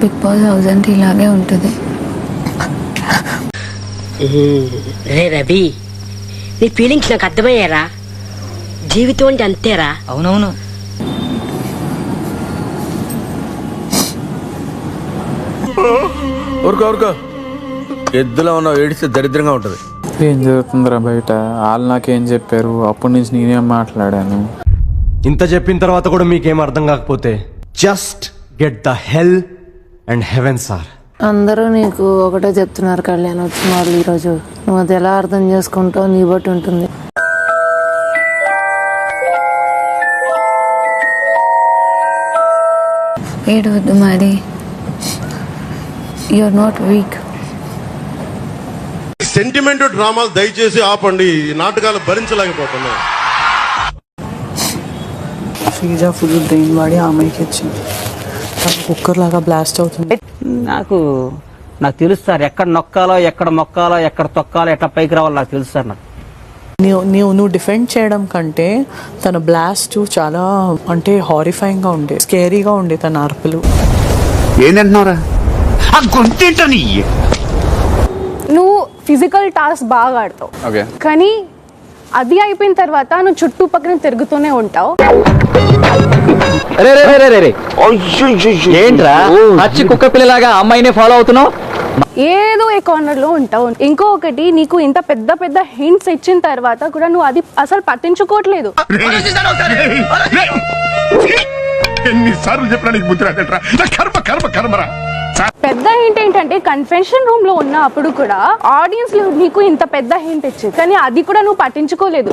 Big boss house అంటే ఇలాగే ఉంటుంది. రే రవి, నీ ఫీలింగ్స్ నాకు అర్థమయ్యారా? జీవితం అంటే అంతేరా. అవునవును. ఊరుకో ఎద్దులో ఉన్న ఏడిస్తే దరిద్రంగా ఉంటుంది. ఏం జరుగుతుందిరా బయట? వాళ్ళు నాకేం చెప్పారు? అప్పటి నుంచి నేనేం మాట్లాడాను? ఇంత చెప్పిన తర్వాత కూడా మీకేం అర్థం కాకపోతే just get the hell and heaven sir. అందరూ నీకు ఒకటే చెప్తున్నారు కళ్యాణ్ వచ్చిన వాళ్ళు ఈరోజు. నువ్వు అది ఎలా అర్థం చేసుకుంటావు నీ బట్టి ఉంటుంది. ఏడవద్దు మరి, యూఆర్ నాట్ వీక్. సెంటిమెంట్ డ్రామాలు దయచేసి ఆపండి, నాటకాలు భరించలేకపోతున్నా. శ్రీజ ఫుల్ బ్రెయిన్ వాడి అమ్మాయికి ఇచ్చింది. కుక్కర్ లాగా బ్లాస్ట్ అవుతుంది. నాకు తెలుసు సార్, ఎక్కడ నొక్కాలో ఎక్కడ మొక్కాలో ఎక్కడ తొక్కాలో ఎట్లా పైకి రావాలో నాకు తెలుసు సార్. నాకు నువ్వు డిఫెండ్ చేయడం కంటే తన బ్లాస్ట్ చాలా అంటే హారిఫైయింగ్ గా ఉండే, స్కేరీగా ఉండే తన అరుపులు. ఏంటంటున్నారా? నువ్వు ఫిజికల్ టాస్క్ బాగా ఆడతావు, కానీ అది అయిపోయిన తర్వాత నువ్వు చుట్టుపక్కల తిరుగుతూనే ఉంటావు. ఏంట్రా పచ్చి కుక్క పిల్లలాగా అమ్మాయినే ఫాలో అవుతున్నావు? ఏదో ఏ కార్నర్ లో ఉంటావు. ఇంకొకటి, నీకు ఇంత పెద్ద పెద్ద హింట్స్ ఇచ్చిన తర్వాత కూడా నువ్వు అది అసలు పట్టించుకోవట్లేదు. పెద్ద హింట్ ఏంటంటే కన్ఫెషన్ రూమ్ లో ఉన్నప్పుడు కూడా ఆడియన్స్ నీకు ఇంత పెద్ద హింట్ ఇచ్చింది, కానీ అది కూడా నువ్వు పట్టించుకోలేదు.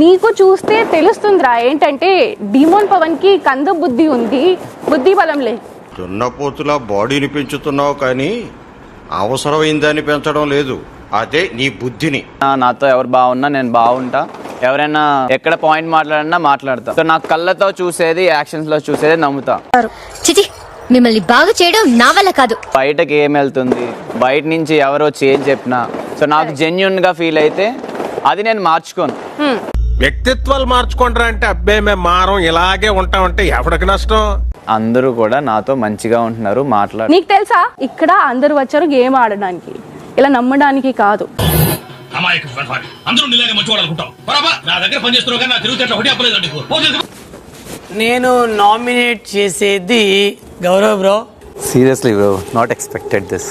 నీకు చూస్తే తెలుస్తుందిరా ఏంటంటే డిమోన్ పవన్ కి కంద బుద్ధి ఉంది, బుద్ధి బలం లేదు. దున్నపోతులా బాడీని పెంచుతున్నావు కానీ అవసరమైందని పెంచడం లేదు. అదే నీ బుద్ధిని. నాతో ఎవరు బాగున్నా నేను బాగుంటా, ఎవరైనా ఎక్కడ పాయింట్ మాట్లాడినా మాట్లాడతా. సో నాకు కళ్ళతో చూసేది, యాక్షన్స్ లో చూసేది నమ్ముతా. మిమ్మల్ని బాగా చేయడం నా వల్ల కాదు. బయటకి ఏం వెళ్తుంది, బయట నుంచి ఎవరో చేంజ్ చెప్పినా సో నాకు జెన్యున్ గా ఫీల్ అయితే అది నేను మార్చుకోను. వ్యక్తిత్వాలు మార్చుకుంటారా అంటే అబ్బాయి మేము మారం ఇలాగే ఉంటామంటే ఎవరికి నష్టం? అందరూ కూడా నాతో మంచిగా ఉంటున్నారు, మాట్లాడు. నీకు తెలుసా ఇక్కడ అందరూ వచ్చారు గేమ్ ఆడడానికి, ఇలా నమ్మడానికి కాదు. నేను నామినేట్ చేసేది Gaurav bro. Seriously bro, not expected this.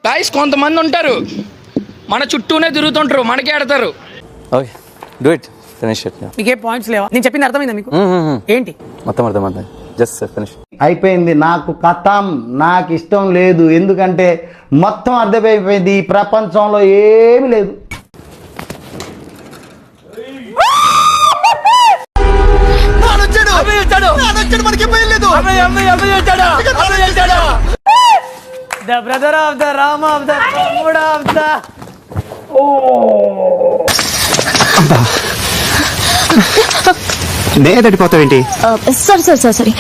Guys కొంతమంది ఉంటారు మన చుట్టూనే తిరుగుతుంటారు, మనకే ఆడతారు. Okay do it, finish it. మీకే పాయింట్స్ లేవా? నేను చెప్పింది అర్థమైందా మీకు? ఏంటి మొత్తం అర్థమైంది, జస్ట్ ఫినిష్. అయిపోయింది. నాకు కథం, నాకు ఇష్టం లేదు. ఎందుకంటే మొత్తం అర్థమైపోయింది, ఈ ప్రపంచంలో ఏమీ లేదు. The brother of the Rama of the తమ్ముడు ఆఫ్ ద తడిపోతావేంటి? సారీ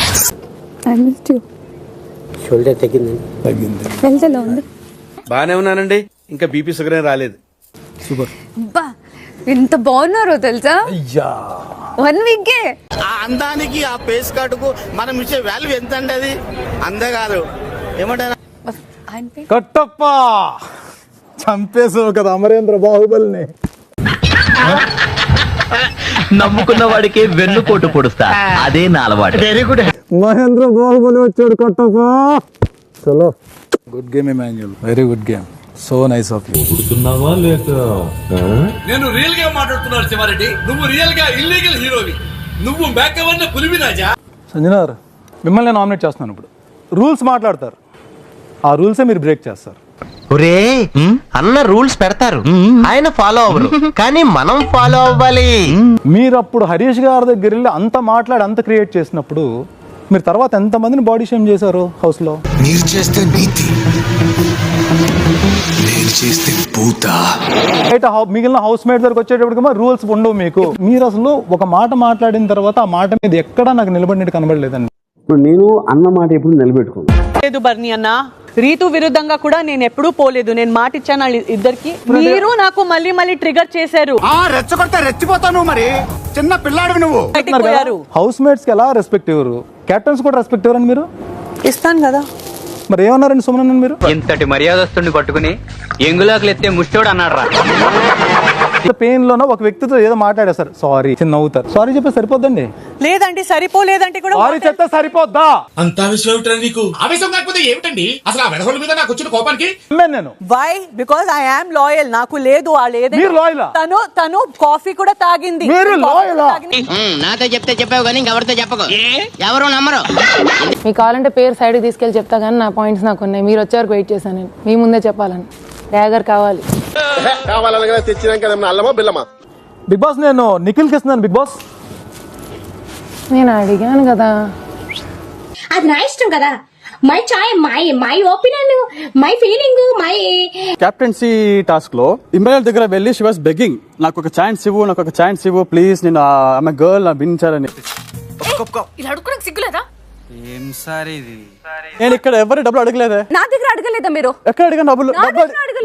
షోల్డర్ తగ్గింది. బానే ఉన్నానండి, ఇంకా బీపీ షుగర్ ఏం రాలేదు. సూపర్. ఎంత బాగున్నారో తెలుసా? 1 వీక్ ఆ అందానికి, ఆ పేస్ కార్డుకు మనం ఇచ్చే వాల్యూ ఎంత అండి? అది అందగారు ఏమంటారా? కట్టప్ప చంపేసావు కదా అమరేంద్ర బాహుబలిని. నమ్ముకున్న వాడికి వెన్నుపోటు పొడుస్తా, అదే నా అలవాటు. Very good. మహేంద్ర బాహుబలి వచ్చాడు కట్టప్ప. చలో, good game Emmanuel, very good game, so nice of you. నేను రియల్ గా మాట్లాడుతున్నాను శివారెడ్డి, నువ్వు రియల్ గా ఇల్లీగల్ హీరోవి, నువ్వు మేకవన్న పులివి రాజా. సంజనార్, మిమ్మల్ని నామినేట్ చేస్తున్నాను. ఇప్పుడు రూల్స్ మాట్లాడతారు, ఆ రూల్సే మీరు బ్రేక్ చేస్తారు. ఒరే అన్న రూల్స్ పెడతారు, ఆయన ఫాలో అవ్వరు, కానీ మనం ఫాలో అవ్వాలి. మీరు అప్పుడు హరీష్ గారి దగ్గర వెళ్ళి అంత మాట్లాడి అంత క్రియేట్ చేసినప్పుడు మీరు తర్వాత ఎంతమందిని బాడీ షేమ్ చేశారు హౌస్ లో? మీరు చేస్తే నీతి, నేను చేస్తే పూత. మిగిలిన హౌస్ మేట్ దగ్గరకు వచ్చేటప్పటికి రూల్స్ ఉండవు మీకు. మీరు అసలు ఒక మాట మాట్లాడిన తర్వాత ఆ మాట మీద ఎక్కడా నాకు నిలబడినట్టు కనబడలేదండి. నేను అన్న మాట ఎప్పుడు నిలబెట్టుకోను. లేదు బర్ని అన్న, రీతు విరుద్ధంగా కూడా నేను ఎప్పుడూ పోలేదు. నేను మాట ఇచ్చాను వాళ్ళ ఇద్దరికి. మీరు నాకు మళ్ళీ మళ్ళీ ట్రిగర్ చేశారు. రెచ్చగొడితే రెచ్చిపోతాను. మరి చిన్న పిల్లాడు నువ్వు. హౌస్ మేట్స్ కి ఎలా రెస్పెక్ట్ ఇవ్వరు, కెప్టెన్స్ కూడా రెస్పెక్ట్ ఇవ్వరండి మీరు? ఇస్తాను కదా. మరి ఏమన్నారండి సుమన్ మీరు? ఇంతటి మర్యాదస్తుని పట్టుకుని ఎంగులాకులు ఎత్తే ముష్టోడు అన్నాడు రా. పెయిన్ లోనో ఒక వ్యక్తితో ఏదో మాట్లాడేస్తారు, సారీ నవ్వుతారు, సారీ చెప్పి సరిపోద్దండి. లేదండి సరిపోలేదంటే కూడా సారీ చెప్తే సరిపోద్దా? అంత ఆవేశం ఏమిటండి నీకు? ఆవేశం కాకపోతే ఏమిటండి అసలు ఆ వెధవల మీద నాకు వచ్చిన కోపానికి? నేను why because I am loyal. నాకు లేదు మీరు లాయలా? తను కాఫీ కూడా తాగింది. మీరు లాయలా? నాతో చెప్తే చెప్పావు కానీ ఇంకెవరితో చెప్పకు, ఎవరు నమ్మరు. మీకు కావాలంటే పేరు సైడ్కి తీసుకెళ్ళి చెప్తా కానీ నా పాయింట్స్ నాకు ఉన్నాయి. మీరు వచ్చే వరకు వెయిట్ చేశాను నేను, మీ ముందే చెప్పాలని. డ్యాగర్ కావాలి. బిగ్ బాస్ నేను నిఖిల్ కి ఇస్తున్నాను. బిగ్ బాస్ నేను అడిగాను కదా, అది నా ఇష్టం కదా. My chai, my opinion, my feeling, my. Captaincy task లో ఇమ్రాన్ దగ్గర వెళ్ళి షీ వాస్ బెగ్గింగ్, నాకు ఒక ఛాన్స్ ఇవ్వు, నాకు ఒక ఛాన్స్ ఇవ్వు ప్లీజ్, నేను ఆమె గర్ల్ వినించాలని. ఇలా అడుగుకోవడానికి సిగ్గులేదా? ఏం సార్ ఇది? నేను ఇక్కడ ఎవరి డబ్బులు అడగలేదే. నా దగ్గర అడగలేదా మీరు? ఎక్కడ అడిగాను డబ్బులు?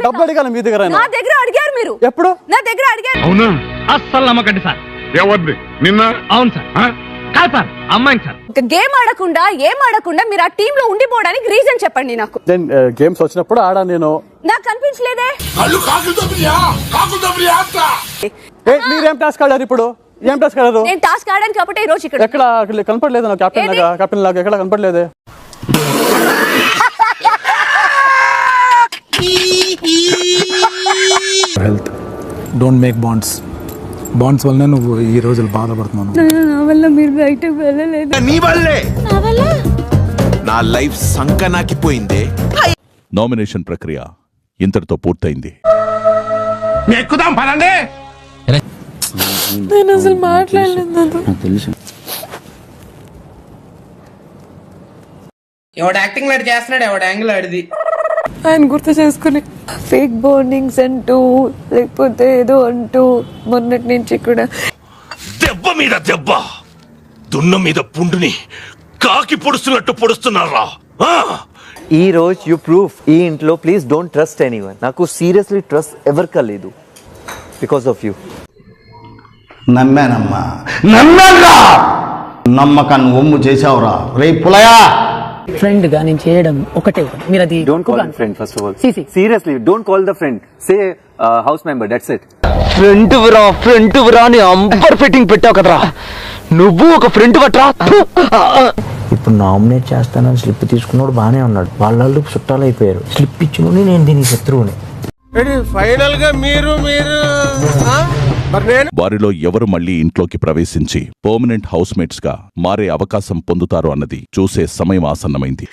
డబ్బులు అడిగాను మీ దగ్గర. నా దగ్గర అడిగారు మీరు. ఎప్పుడు? నా దగ్గర అడిగారు. అవునా? అస్సలు నమ్మకండి సార్. ఎవరిది? నిన్న? అవును సార్. కాదు సార్, అమ్మాయిని సార్. గేమ్ ఆడకుండా ఏం ఆడకుండా మీరు ఆ టీమ్ లో ఉండిపోవడానికి రీజన్ చెప్పండి నాకు. గేమ్స్ వచ్చినప్పుడు ఆడా నేను. నాకు కనిపించలేదే. మీరేం టాస్క్ ఆడారు ఇప్పుడు? ఏం టాస్క్ ఆడారు? నేను టాస్క్ ఆడాను కాబట్టి ఈ రోజు ఇక్కడ. ఎక్కడ కనపడలేదు నాకు కెప్టెన్ లాగా ఎక్కడ కనపడలేదే. Health don't make bonds. Bonds వల్లనే నువ్వు ఈ రోజులు బాధపడుతున్నాను. నా వల్ల మీరు బయటకు వెళ్ళలేదు. నీ వల్లే నా వల్ల నా లైఫ్ సంకనాకిపోయిందే. నామినేషన్ ప్రక్రియ ఇంతటితో పూర్తయింది. ఎక్కుదాం పదండి. నేను అసలు మాట్లాడలేదు. తెలుసు ఎవడు యాక్టింగ్ లాంటి చేస్తున్నాడు, ఎవడు యాంగిల్ ఆడిది. ఆయన గుర్తు చేసుకుని ఫేక్ బాండింగ్స్ అంటూ లేకపోతే ఏదో అంటూ మొన్నటి నుంచి కూడా దెబ్బ మీద దెబ్బ, దున్న మీద పుండుని కాకి పొడుస్తున్నట్టు పొడుస్తున్నారా? ఈ రోజు యూ ప్రూఫ్ ఈ ఇంట్లో ప్లీజ్ డోంట్ ట్రస్ట్ ఎనీవన్. నాకు సీరియస్లీ ట్రస్ట్ ఎవరు కాలేదు బికాస్ ఆఫ్ యూ. నమ్మానమ్మా, నమ్మకాన్ని ఒమ్ము చేసావురా రే పులయా. ఫ్రెండ్ గా నేను చేయడం ఒకటే. మీరు అది don't call the friend first of all. Seriously don't call the friend, say house member, that's it. Friend వరా అని అంబర్ ఫిట్టింగ్ పెట్టావు కదరా, నువ్వు ఒక ఫ్రెండ్ పట్రా. ఇప్పుడు నామినేట్ చేస్తానని స్లిప్ తీసుకున్నాడు బానే ఉన్నాడు, వాళ్ళు చుట్టాలు అయిపోయారు. స్లిప్ ఇచ్చిన నేను దీని శత్రువుని. ఫైనల్ గా మీరు వారిలో ఎవరు మళ్ళీ ఇంట్లోకి ప్రవేశించి పర్మనెంట్ హౌస్ మేట్స్ గా మారే అవకాశం పొందుతారు అన్నది చూసే సమయం ఆసన్నమైంది.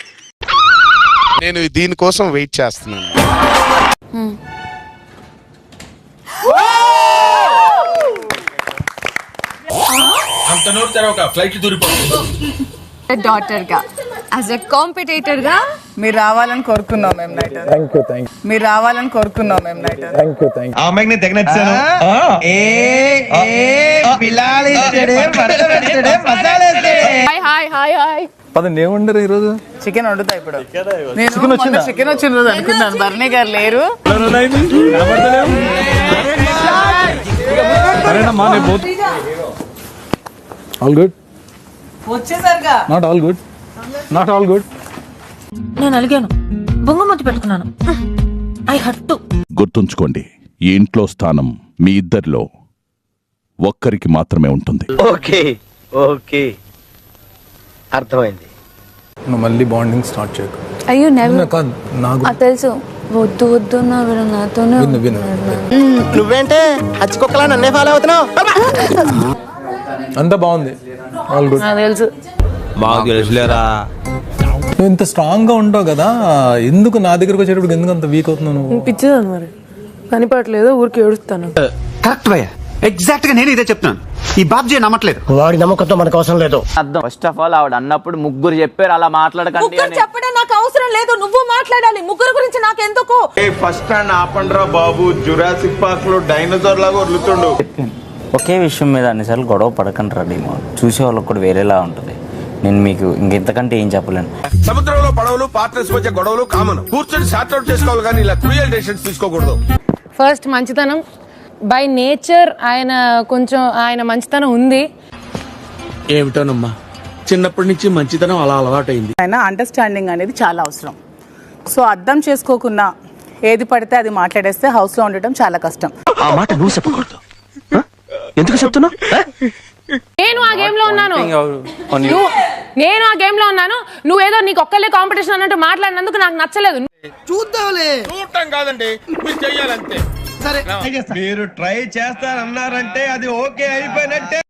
నేను దీనికోసం వెయిట్ చేస్తున్నాను. అంత నోట్ తెరవక ఫ్లైట్ దూరిపోతుంది. డాటర్ గా యాజ్ ఎ కాంపిటేటర్ గా మీరు రావాలని కోరుకున్నాం మేము నైట్. మీరు రావాలని కోరుకున్నాం మేము నైట్. ఆ అమ్మాయికి నేను తెగనచ్చాను. హాయ్ పదండి, ఏముండరు ఈ రోజు? చికెన్ వండుతా ఇప్పుడు. నేను చికెన్ వచ్చిన రోజు అనుకున్నాను భరణి గారు లేరు. All good? వచ్చేసరిగా not all good, not all good. నేను అలిగాను, బొంగమతి పెట్టుకున్నాను. I hurt. గుర్తుంచుకోండి, ఈ ఇంట్లో స్థానం మీ ఇద్దరిలో ఒక్కరికి మాత్రమే ఉంటుంది. ఓకే ఓకే అర్థమైంది. నువ్వు మళ్ళీ బాండింగ్ స్టార్ట్ చేయకు. అయ్యో నాకు తెలుసు, వద్దు వద్దు నా వీడు నాతోనే. నువ్వేంటే హచ్చుకొక్కలా నన్నే ఫాలో అవుతున్నావు? అంతా బాగుంది, ఆల్ గుడ్. తెలుసు, మాకు తెలుసులేరా. నువ్వు ఇంత స్ట్రాంగ్ గా ఉంటావు కదా, ఎందుకు నా దగ్గరకు వచ్చేటప్పుడు ఎందుకు అంత వీక్ అవుతున్నావు నువ్వు? పిచ్చిదాను మరి, కనిపట్లేదు, ఊరికి ఏడుస్తాను. కరెక్ట్ భయ్యా, ఎగ్జాక్ట్ గా నేను ఇదే చెప్తాను. ఈ బాబ్జీ నమ్మట్లేదు. వాడి నమ్మకంతో మనకు అవసరం లేదు. ఫస్ట్ ఆఫ్ ఆల్ ఆవిడ అన్నప్పుడు ముగ్గురు చెప్పారు అలా మాట్లాడకండి అని. చెప్పడం నాకు అవసరం లేదు, నువ్వు మాట్లాడాలి. ముగ్గురు గురించి నాకు ఎందుకు? ఫస్ట్ స్టాండ్ ఆపండ్రా బాబు, జురాసిక్ పార్క్ లో డైనోసార్ లాగా వదులుతుండు. ఒకే విషయం మీద అన్నిసార్లు గొడవ పడకండి రా. చూసే వాళ్ళకి కూడా వేరేలా ఉంటుంది. నేను మీకు ఇంకెంతకంటే ఏం చెప్పలేను. సముద్రంలో పడవలు పార్ట్నర్స్ మధ్య గొడవలు కామన్. కూర్చొని సార్ట్ అవుట్ చేసుకోవాలి కానీ ఇలా క్రూయల్ డెసిషన్స్ తీసుకోకూడదు. ఫస్ట్ మంచితనం, బై నేచర్ ఆయన మంచితనం ఉంది. ఏమిటోనమ్మా, చిన్నప్పటి నుంచి మంచితనం అలా అలవాటైంది. ఆయన అండర్స్టాండింగ్ అనేది చాలా అవసరం. సో అర్థం చేసుకోకుండా ఏది పడితే అది మాట్లాడేస్తే హౌస్ లో ఉండటం చాలా కష్టం. ఆ మాట నువ్వు చెప్పకూడదు. ఎందుకు చెప్తున్నావు? నేను ఆ గేమ్ లో ఉన్నాను, నువ్వేదో నీకు ఒక్కలే కాంపిటీషన్ అన్నట్టు మాట్లాడినందుకు నాకు నచ్చలేదు. చూద్దాంలే, చూడటం కాదండి, మీరు చెయ్యాలంతే. సరే, మీరు ట్రై చేస్తారన్నారంటే అది ఓకే అయిపోయినట్టే.